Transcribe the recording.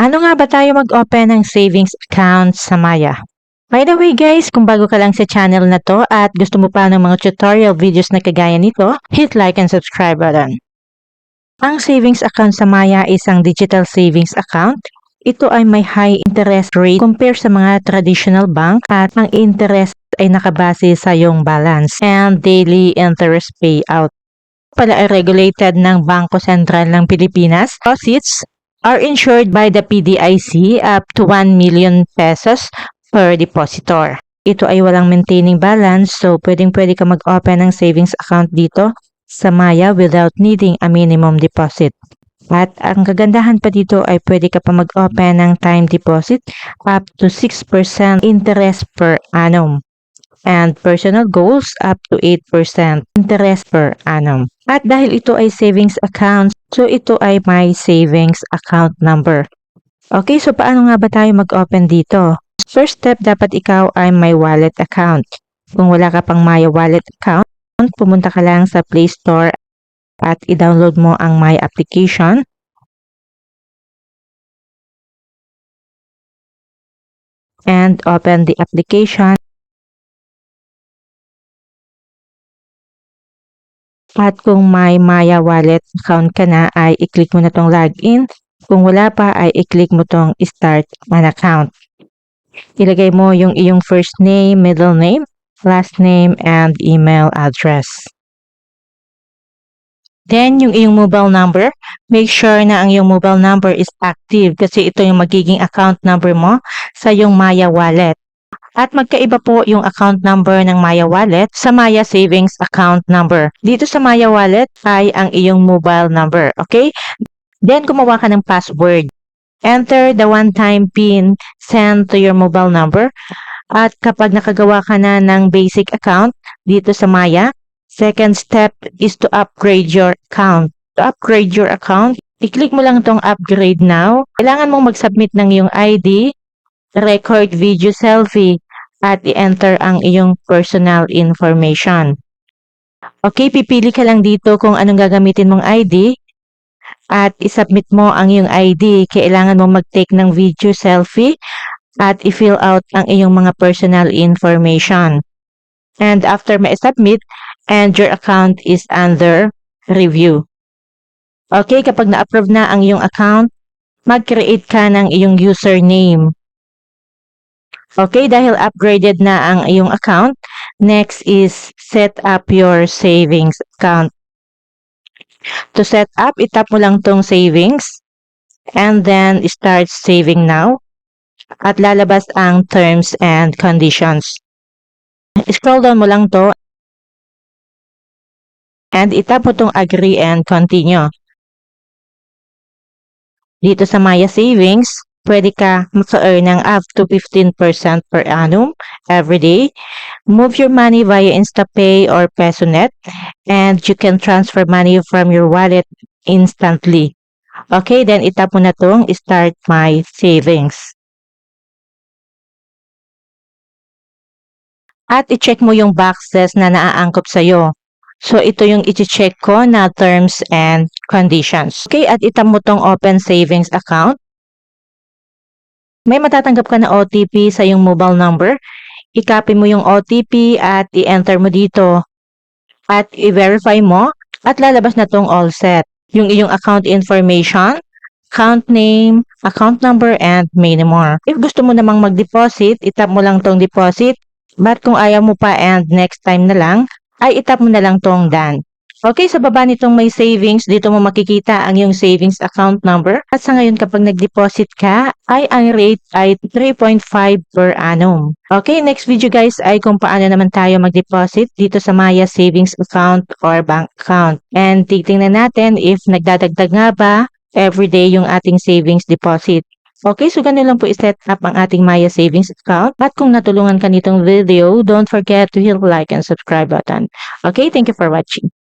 Ano nga ba tayo mag-open ng savings account sa Maya? By the way guys, kung bago ka lang sa channel na to at gusto mo pa ng mga tutorial videos na kagaya nito, hit like and subscribe button. Ang savings account sa Maya is ang digital savings account. Ito ay may high interest rate compare sa mga traditional bank at ang interest ay nakabase sa iyong balance and daily interest payout. Pala ay regulated ng Bangko Sentral ng Pilipinas. Deposits are insured by the PDIC up to 1 million pesos per depositor. Ito ay walang maintaining balance so pwedeng-pwede ka mag-open ng savings account dito sa Maya without needing a minimum deposit. At ang kagandahan pa dito ay pwede ka pa mag-open ng time deposit up to 6% interest per annum and personal goals up to 8% interest per annum. At dahil ito ay savings account, so ito ay my savings account number. Okay, so paano nga ba tayo mag-open dito? First step, dapat ikaw ay may wallet account. Kung wala ka pang Maya wallet account, pumunta ka lang sa Play Store at i-download mo ang My application. And open the application. At kung may Maya wallet account ka na, ay i-click mo na tong login. Kung wala pa, ay i-click mo tong start an account. Ilagay mo yung iyong first name, middle name, last name, and email address. Then, yung iyong mobile number, make sure na ang iyong mobile number is active kasi ito yung magiging account number mo sa iyong Maya wallet. At magkaiba po yung account number ng Maya wallet sa Maya savings account number. Dito sa Maya wallet ay ang iyong mobile number, okay? Then, gumawa ka ng password. Enter the one-time PIN sent to your mobile number. At kapag nakagawa ka na ng basic account dito sa Maya, second step is to upgrade your account. To upgrade your account, i-click mo lang itong upgrade now. Kailangan mong mag-submit ng iyong ID, record video selfie, at i-enter ang iyong personal information. Okay, pipili ka lang dito kung anong gagamitin mong ID at i-submit mo ang iyong ID. Kailangan mong mag-take ng video selfie at i-fill out ang iyong mga personal information. And after ma-submit, and your account is under review. Okay, kapag na-approve na ang iyong account, mag-create ka ng iyong username. Okay, dahil upgraded na ang iyong account, next is set up your savings account. To set up, itap mo lang tong savings and then start saving now at lalabas ang terms and conditions. Scroll down mo lang to and itap mo tong agree and continue. Dito sa Maya Savings, pwede ka maka-earn ng up to 15% per annum every day. Move your money via InstaPay or PesoNet and you can transfer money from your wallet instantly. Okay, then itap mo na tong start my savings. At i-check mo yung boxes na naaangkop sa'yo. So, ito yung i-check ko na terms and conditions. Okay, at itap mo tong open savings account. May matatanggap ka na OTP sa yung mobile number. I-copy mo yung OTP at i-enter mo dito. At i-verify mo at lalabas na tong all set. Yung iyong account information, account name, account number, and many more. If gusto mo namang mag-deposit, itap mo lang tong deposit. But kung ayaw mo pa and next time na lang, ay itap mo na lang tong done. Okay, sa baba nitong may savings, dito mo makikita ang yung savings account number. At sa ngayon kapag nag-deposit ka, ay ang rate ay 3.5 per annum. Okay, next video guys ay kung paano naman tayo mag-deposit dito sa Maya savings account or bank account. And titingnan natin if nagdadagdag nga ba everyday yung ating savings deposit. Okay, so ganun lang po i-set up ang ating Maya savings account. At kung natulungan ka nitong video, don't forget to hit like and subscribe button. Okay, thank you for watching.